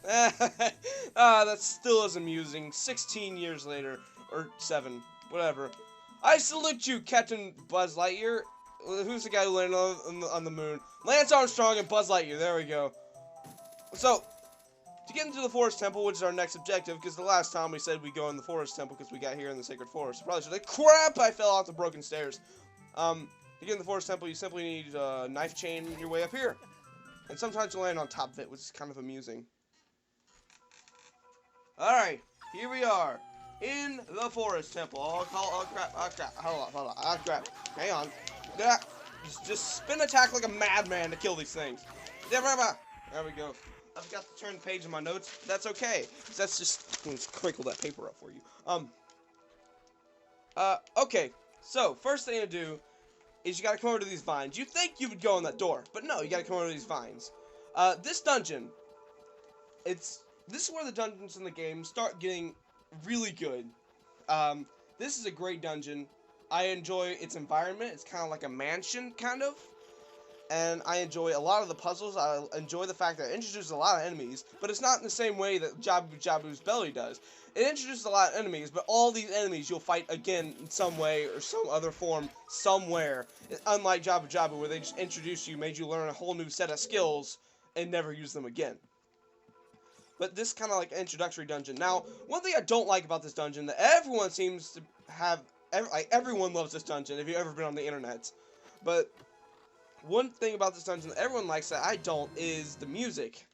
That still is amusing. 16 years later, or 7, whatever. I salute you, Captain Buzz Lightyear. Who's the guy who landed on the moon? Lance Armstrong and Buzz Lightyear. There we go. So, to get into the Forest Temple, which is our next objective, because the last time we said we'd go in the Forest Temple because we got here in the Sacred Forest. Probably should have. Crap! I fell off the broken stairs. To get in the Forest Temple, you simply need a knife chain your way up here. And sometimes you land on top of it, which is kind of amusing. Alright, here we are. In the Forest Temple. Oh crap, hold on, crap. Hang on. Just spin attack like a madman to kill these things. There we go. I forgot to turn the page in my notes. That's okay. That's just crinkle that paper up for you. Okay. So, first thing to do is you gotta come over to these vines. You think you would go in that door, but no, you gotta come over to these vines. This dungeon, this is where the dungeons in the game start getting really good. This is a great dungeon. I enjoy its environment. It's kind of like a mansion, kind of. And I enjoy a lot of the puzzles. I enjoy the fact that it introduces a lot of enemies, but it's not in the same way that Jabu Jabu's Belly does. It introduces a lot of enemies, but all these enemies you'll fight again in some way or some other form somewhere. Unlike Jabu Jabu, where they just introduced you, made you learn a whole new set of skills, and never use them again. But this kind of like introductory dungeon. Now, one thing I don't like about this dungeon that everyone seems to have, everyone loves this dungeon if you've ever been on the internet. But one thing about this dungeon that everyone likes that I don't is the music.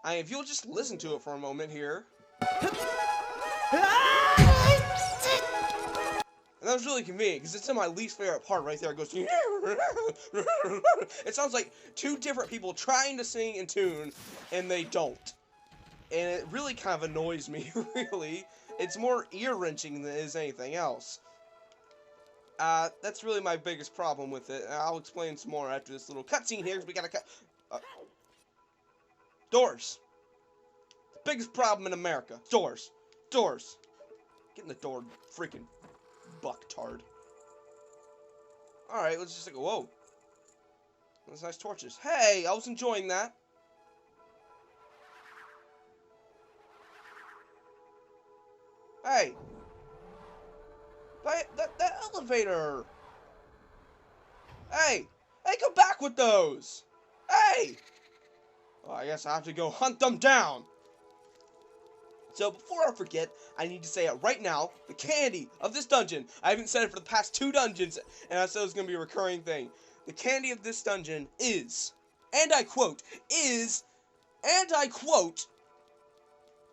If you'll just listen to it for a moment here. And that was really convenient because it's in my least favorite part right there. It goes. It sounds like two different people trying to sing in tune, and they don't. And it really kind of annoys me, really. It's more ear-wrenching than it is anything else. That's really my biggest problem with it. I'll explain some more after this little cutscene here, because we gotta cut... doors. The biggest problem in America. Doors. Doors. Get in the door, freaking bucktard. Alright, let's just go, whoa. Those nice torches. Hey, I was enjoying that. Hey! That elevator! Hey! Hey, come back with those! Hey! Well, I guess I have to go hunt them down. So, before I forget, I need to say it right now. The candy of this dungeon. I haven't said it for the past 2 dungeons, and I said it was going to be a recurring thing. The candy of this dungeon is, and I quote,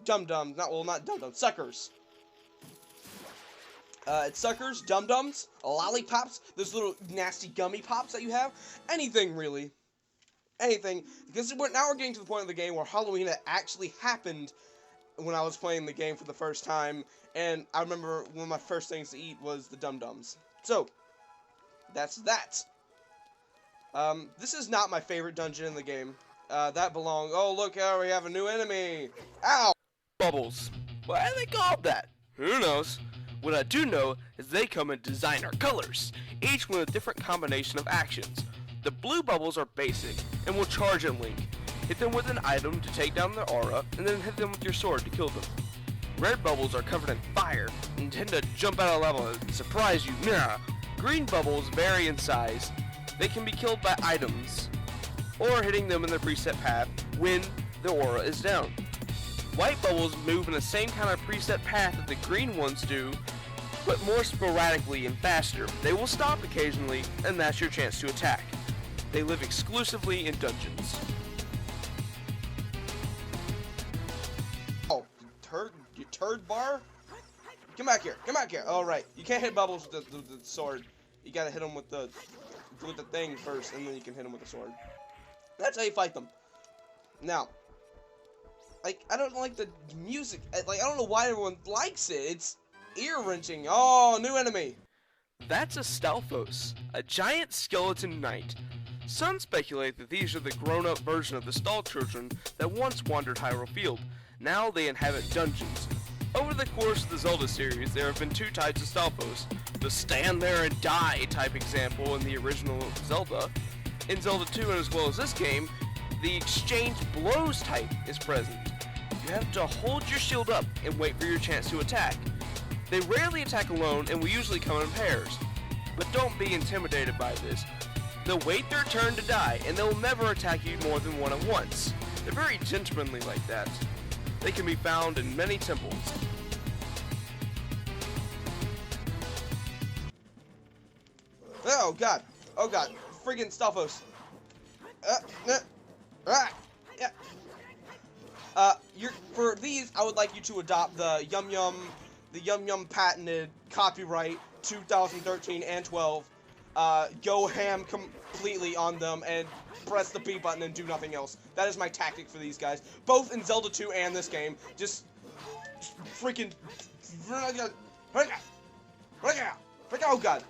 dum-dums. Not dum-dums, suckers. It's suckers, dum-dums, lollipops, those little nasty gummy pops that you have. Anything, really. Anything. Because now we're getting to the point of the game where Halloween actually happened when I was playing the game for the first time. And I remember one of my first things to eat was the dum-dums. So, that's that. This is not my favorite dungeon in the game. That belongs... Oh, look how we have a new enemy. Ow! Bubbles. Why are they called that? Who knows? What I do know is they come in designer colors, each with a different combination of actions. The blue bubbles are basic, and will charge at Link. Hit them with an item to take down their aura, and then hit them with your sword to kill them. Red bubbles are covered in fire, and tend to jump out of lava and surprise you. Nah. Green bubbles vary in size. They can be killed by items, or hitting them in their preset path when the aura is down. White bubbles move in the same kind of preset path that the green ones do, but more sporadically and faster. They will stop occasionally, and that's your chance to attack. They live exclusively in dungeons. Oh, you turd bar? Come back here, come back here. All right, you can't hit bubbles with the sword. You gotta hit them with the thing first, and then you can hit them with the sword. That's how you fight them. Now, like, I don't like the music. Like, I don't know why everyone likes it. It's ear-wrenching. Oh, new enemy. That's a Stalfos, a giant skeleton knight. Some speculate that these are the grown-up version of the Stall children that once wandered Hyrule Field. Now they inhabit dungeons. Over the course of the Zelda series, there have been 2 types of Stalfos. The stand there and die type example in the original Zelda. In Zelda 2 and as well as this game, the exchange blows type is present. You have to hold your shield up and wait for your chance to attack. They rarely attack alone and will usually come in pairs. But don't be intimidated by this. They'll wait their turn to die, and they'll never attack you more than one at once. They're very gentlemanly like that. They can be found in many temples. Oh god. Oh god. Friggin' Stalfos. Yeah. For these, I would like you to adopt the Yum Yum patented copyright 2013 and 12. Go ham completely on them and press the B button and do nothing else. That is my tactic for these guys, both in Zelda 2 and this game. Just freaking. Oh god.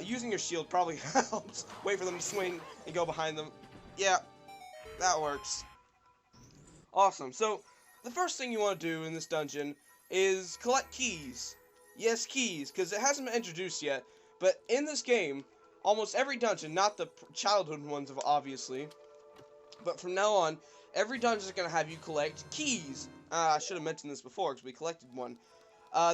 Using your shield probably helps. Wait for them to swing and go behind them. Yeah, that works. Awesome. So, the first thing you want to do in this dungeon is collect keys. Yes, keys, because it hasn't been introduced yet. But in this game, almost every dungeon, not the childhood ones, obviously, but from now on, every dungeon is going to have you collect keys. I should have mentioned this before, because we collected one.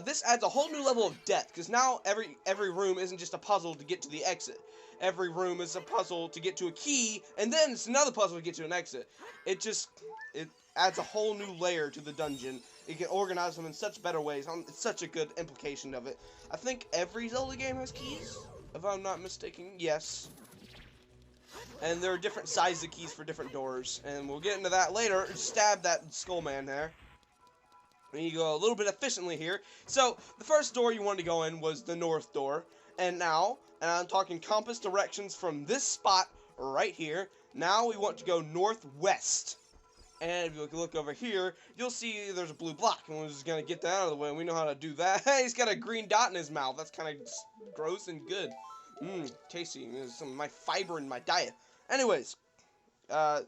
This adds a whole new level of depth, because now every room isn't just a puzzle to get to the exit. Every room is a puzzle to get to a key, and then it's another puzzle to get to an exit. It adds a whole new layer to the dungeon. You can organize them in such better ways. It's such a good implication of it. I think every Zelda game has keys, if I'm not mistaken. Yes. And there are different sizes of keys for different doors, and we'll get into that later. Stab that skull man there. And you go a little bit efficiently here. So, the first door you wanted to go in was the north door. And now, and I'm talking compass directions from this spot right here. Now we want to go northwest. And if you look over here, you'll see there's a blue block. And we're just going to get that out of the way. We know how to do that. He's got a green dot in his mouth. That's kind of gross and good. Tasty. There's some of my fiber in my diet. Anyways. I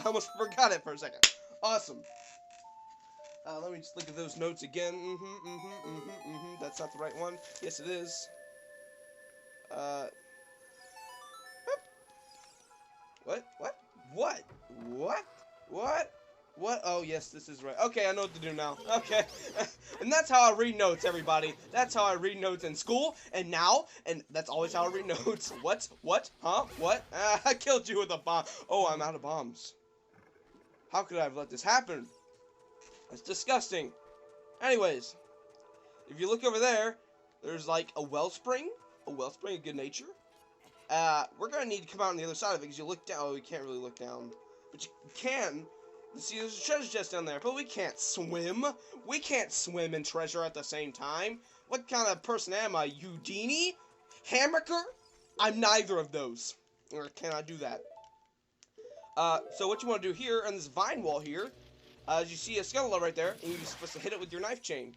almost forgot it for a second. Awesome. Let me just look at those notes again. That's not the right one. Yes, it is. What? Oh, yes, this is right. Okay, I know what to do now. Okay. And that's how I read notes, everybody. That's how I read notes in school, and that's always how I read notes. What? Huh? What? I killed you with a bomb. Oh, I'm out of bombs. How could I have let this happen? That's disgusting. Anyways, if you look over there, there's like a wellspring of good nature. We're gonna need to come out on the other side of it because you look down. Oh, you can't really look down, but you can. See, there's a treasure chest down there, but we can't swim. We can't swim and treasure at the same time. What kind of person am I? Houdini? Hammerker? I'm neither of those. Or can I do that? So what you want to do here on this vine wall here, as you see a skeleton right there, and you're supposed to hit it with your knife chain.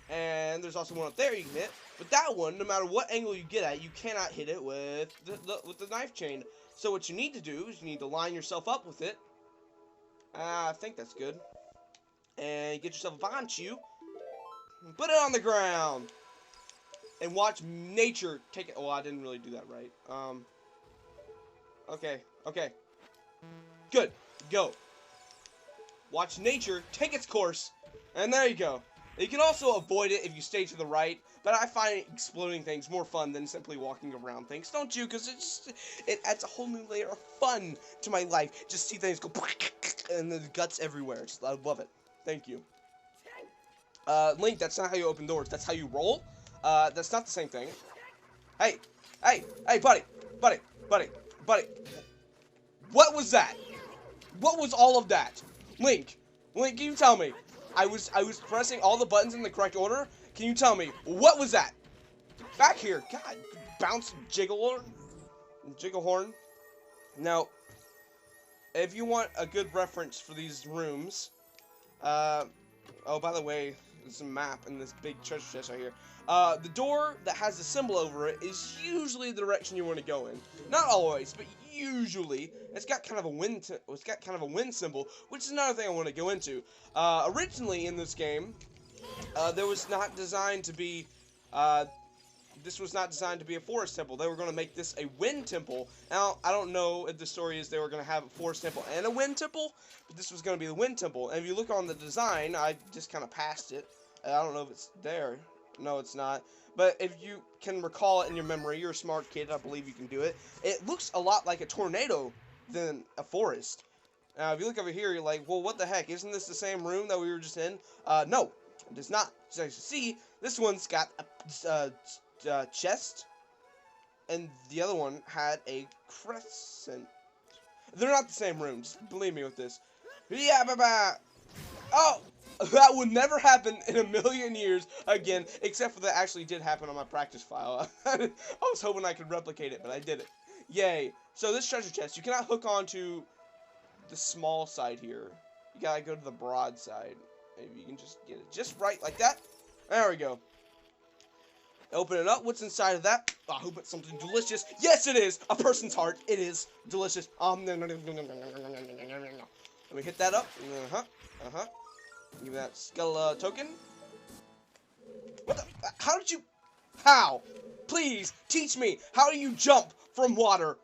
And there's also one up there you can hit. But that one, no matter what angle you get at, you cannot hit it with the knife chain. So what you need to do is you need to line yourself up with it. I think that's good. And get yourself a Banchu. Put it on the ground. And watch nature take it. Oh, I didn't really do that right. Okay. Good. Go. Watch nature take its course. And there you go. You can also avoid it if you stay to the right. But I find exploding things more fun than simply walking around things. Don't you? Because it adds a whole new layer of fun to my life. Just see things go and the guts everywhere. I love it. Thank you. Link, that's not how you open doors. That's how you roll. That's not the same thing. Hey, buddy. What was that? What was all of that? Link, can you tell me? I was pressing all the buttons in the correct order. Can you tell me, what was that? Back here. God, bounce Jigglehorn. Now, if you want a good reference for these rooms, oh, by the way, there's a map in this big treasure chest right here. The door that has the symbol over it is usually the direction you want to go in. Not always, but usually. It's got kind of a wind symbol, which is another thing I want to go into. Originally in this game, there was not designed to be this was not designed to be a forest temple. They were going to make this a wind temple. Now, I don't know if the story is they were going to have a forest temple and a wind temple, but this was going to be the wind temple. And if you look on the design, I just kind of passed it. I don't know if it's there. No, it's not. But if you can recall it in your memory, you're a smart kid, I believe you can do it. It looks a lot like a tornado than a forest. Now, if you look over here, you're like, well, what the heck? Isn't this the same room that we were just in? No, it is not. So as you see, this one's got a chest, and the other one had a crescent. They're not the same rooms. Believe me with this. Yeah, bye-bye. Oh, that would never happen in a million years again, except for that actually did happen on my practice file. I was hoping I could replicate it, but I did it. Yay. So this treasure chest, you cannot hook onto the small side here. You gotta go to the broad side. Maybe you can just get it just right like that. There we go. Open it up. What's inside of that? I hope it's something delicious. Yes, it is. A person's heart. It is delicious. Let me hit that up. Give that skull token. What the? How did you? How? Please teach me. How do you jump from water?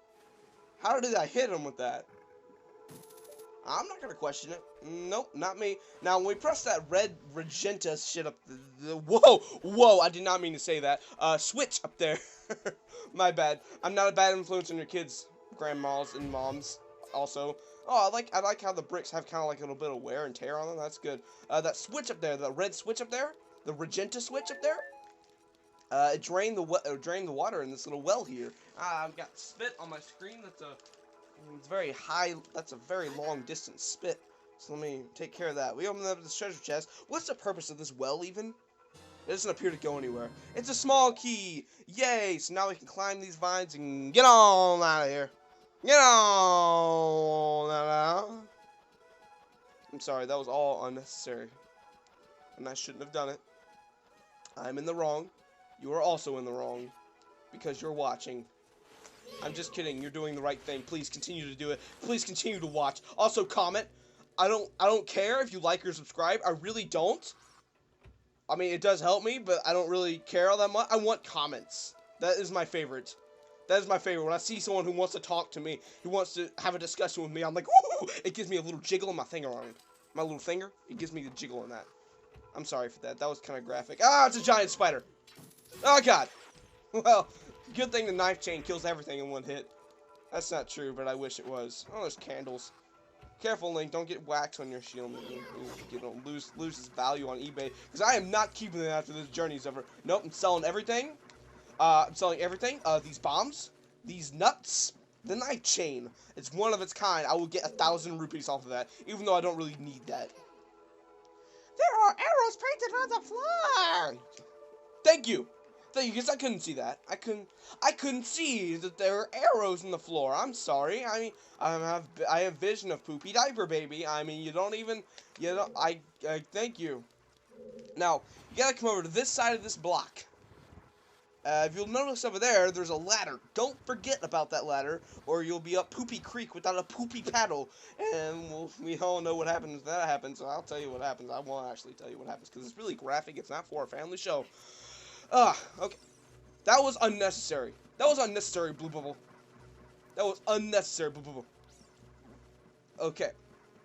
How did I hit him with that? I'm not gonna question it. Nope, not me. Now, when we press that red magenta shit up whoa, I did not mean to say that. Switch up there. My bad. I'm not a bad influence on your kids, grandmas and moms. Also, oh, I like how the bricks have kind of like a little bit of wear and tear on them. That's good. That switch up there, the red switch up there, the magenta switch up there. It drained the water in this little well here. I've got spit on my screen. It's very high. That's a very long distance spit. So let me take care of that. We open up this treasure chest. What's the purpose of this well even? It doesn't appear to go anywhere. It's a small key. Yay! So now we can climb these vines and get on out of here. Get on out of here. I'm sorry. That was all unnecessary. And I shouldn't have done it. I'm in the wrong. You are also in the wrong. Because you're watching. I'm just kidding. You're doing the right thing. Please continue to do it. Please continue to watch. Also comment. I don't care if you like or subscribe. I really don't. I mean, it does help me, but I don't really care all that much. I want comments. That is my favorite. That is my favorite. When I see someone who wants to talk to me, who wants to have a discussion with me, I'm like, woo! It gives me a little jiggle in my finger on it. My little finger. It gives me the jiggle in that. I'm sorry for that. That was kind of graphic. Ah, it's a giant spider. Oh, God. Well, good thing the knife chain kills everything in one hit. That's not true, but I wish it was. Oh, there's candles. Careful, Link. Don't get wax on your shield. You don't lose its value on eBay. Because I am not keeping it after this journey's over. Nope, I'm selling everything. I'm selling everything. These bombs. These nuts. The knife chain. It's one of its kind. I will get 1,000 rupees off of that. Even though I don't really need that. There are arrows painted on the floor. Thank you. Because I couldn't see that. I couldn't see that there are arrows in the floor. I'm sorry. I mean, I have vision of poopy diaper baby. I mean, thank you. Now, you gotta come over to this side of this block. If you'll notice over there, there's a ladder. Don't forget about that ladder, or you'll be up Poopy Creek without a poopy paddle. And we all know what happens if that happens, so I'll tell you what happens. I won't actually tell you what happens, because it's really graphic. It's not for a family show. Okay. That was unnecessary. That was unnecessary, Blue Bubble. That was unnecessary, Blue Bubble. Okay.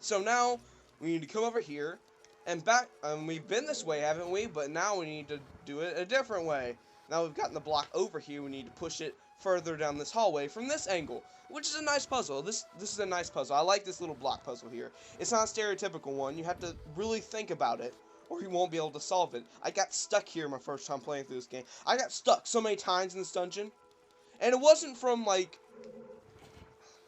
So now, we need to come over here, and back, we've been this way, haven't we? But now we need to do it a different way. Now we've gotten the block over here, we need to push it further down this hallway from this angle, which is a nice puzzle. This is a nice puzzle. I like this little block puzzle here. It's not a stereotypical one. You have to really think about it, or you won't be able to solve it. I got stuck here my first time playing through this game. I got stuck so many times in this dungeon, and it wasn't from, like,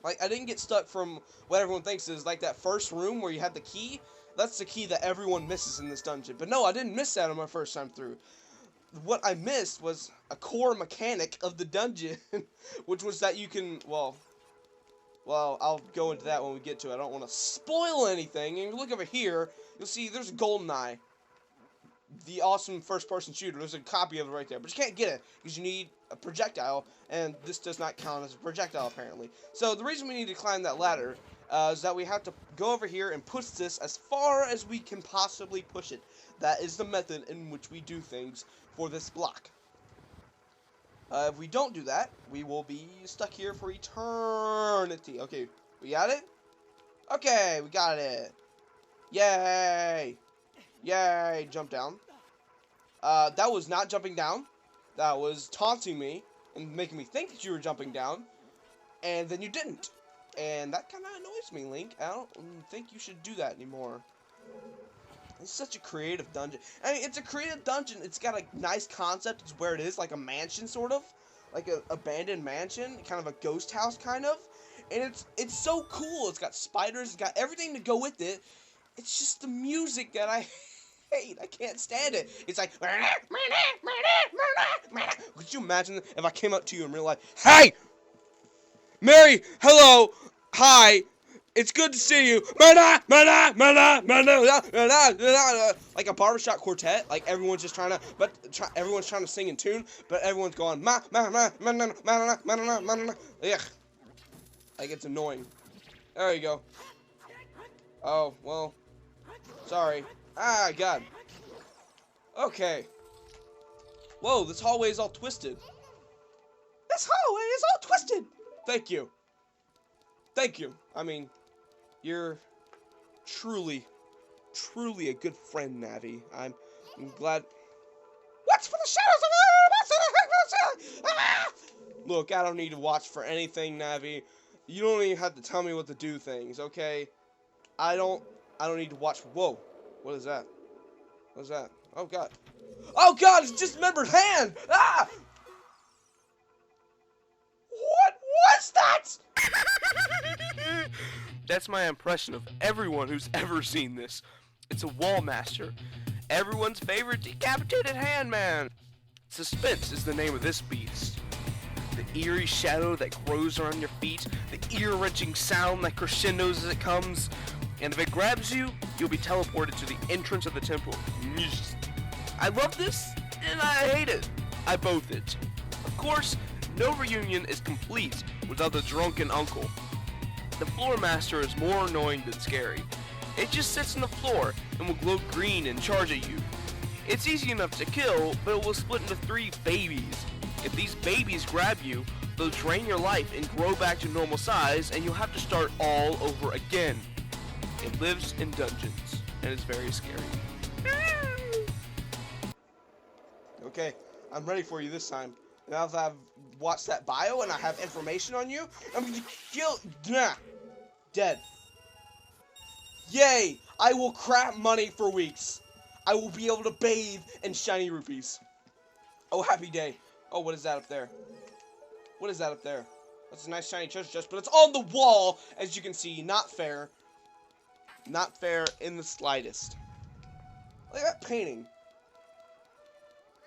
I didn't get stuck from what everyone thinks is, like, that first room where you had the key. That's the key that everyone misses in this dungeon. But no, I didn't miss that on my first time through. What I missed was a core mechanic of the dungeon, which was that you can, well, I'll go into that when we get to it. I don't want to spoil anything. And if you look over here, you'll see there's a GoldenEye. The awesome first-person shooter. There's a copy of it right there. But you can't get it because you need a projectile, and this does not count as a projectile, apparently. So the reason we need to climb that ladder is that we have to go over here and push this as far as we can possibly push it. That is the method in which we do things for this block. If we don't do that, we will be stuck here for eternity. Okay, we got it? Okay, we got it. Yay! Yay! Jump down. That was not jumping down. That was taunting me and making me think that you were jumping down. And then you didn't. And that kind of annoys me, Link. I don't think you should do that anymore. It's such a creative dungeon. I mean, it's a creative dungeon. It's got a nice concept. It's where it is, like a mansion, sort of. Like an abandoned mansion. Kind of a ghost house, kind of. And it's so cool. It's got spiders. It's got everything to go with it. It's just the music that I hate. I can't stand it. It's like... Could you imagine if I came up to you in real life? Hey! Mary! Hello! Hi! It's good to see you. Like a barbershop quartet. Like everyone's just trying to, everyone's trying to sing in tune, but everyone's going Ugh. Like it's annoying. There you go. Oh well. Sorry. Ah, God. Okay. Whoa, this hallway is all twisted. This hallway is all twisted. Thank you. Thank you. I mean, you're truly a good friend, Navi. I'm glad. What's for the shadows of Look, I don't need to watch for anything, Navi. You don't even have to tell me what to do things, okay? I don't need to watch. Whoa. What is that? What is that? Oh, God. Oh, God, it's dismembered hand! Ah! What was that? That's my impression of everyone who's ever seen this. It's a wall master. Everyone's favorite decapitated hand man. Suspense is the name of this beast. The eerie shadow that grows around your feet, the ear-wrenching sound that crescendos as it comes, and if it grabs you, you'll be teleported to the entrance of the temple. I love this, and I hate it. I both it. Of course, no reunion is complete without the drunken uncle. The floor master is more annoying than scary. It just sits on the floor and will glow green and charge at you. It's easy enough to kill, but it will split into 3 babies. If these babies grab you, they'll drain your life and grow back to normal size, and you'll have to start all over again. It lives in dungeons, and is very scary. Okay, I'm ready for you this time. Now that I've watched that bio and I have information on you, I'm gonna kill... Dead. Yay! I will crap money for weeks. I will be able to bathe in shiny rupees. Oh, happy day. Oh, what is that up there? What is that up there? That's a nice shiny treasure chest, but it's on the wall, as you can see. Not fair. Not fair in the slightest. Look at that painting.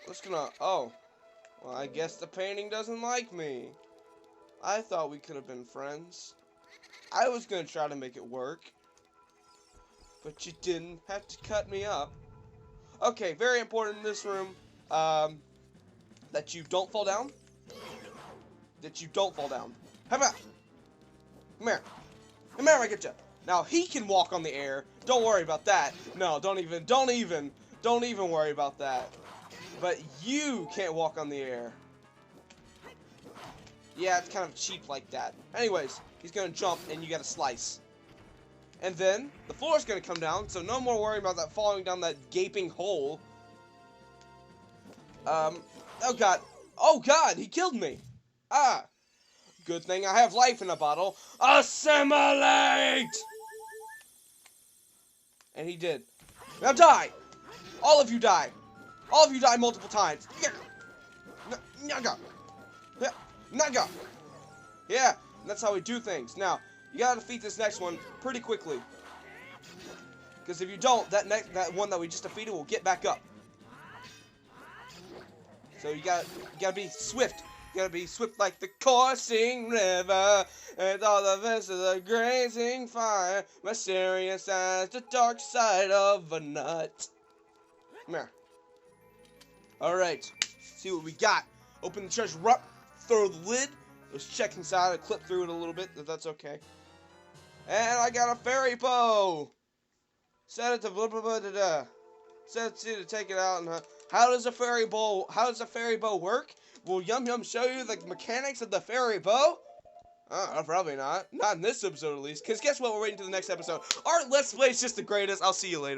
What's gonna... Oh. Well, I guess the painting doesn't like me. I thought we could have been friends. I was gonna try to make it work. But you didn't have to cut me up. Okay, very important in this room. That you don't fall down. That you don't fall down. How about... Come here. Come here, I get you. Now, he can walk on the air. Don't worry about that. No, don't even worry about that. But you can't walk on the air. Yeah, it's kind of cheap like that. Anyways, he's gonna jump and you gotta slice. And then, the floor's gonna come down, so no more worrying about that falling down that gaping hole. Oh god. Oh god, he killed me. Ah. Good thing I have life in a bottle. Assimilate! And he did. Now die! All of you die! All of you die multiple times. Naga! Naga! Yeah, that's how we do things. Now, you gotta defeat this next one pretty quickly. Because if you don't, that one that we just defeated will get back up. So you gotta be swift. You gotta be swift like the coursing river, and all the vents of the grazing fire, mysterious as the dark side of a nut. Come here. Alright, see what we got. Open the treasure up, throw the lid. Let's check inside and clip through it a little bit, if that's okay. And I got a fairy bow. Set it to blah blah blah da da. Set it to take it out and how does a fairy bow work? Will Yum Yum show you the mechanics of the fairy bow? Probably not. Not in this episode, at least. Because guess what? We're waiting to the next episode. Our Let's Play is just the greatest. I'll see you later.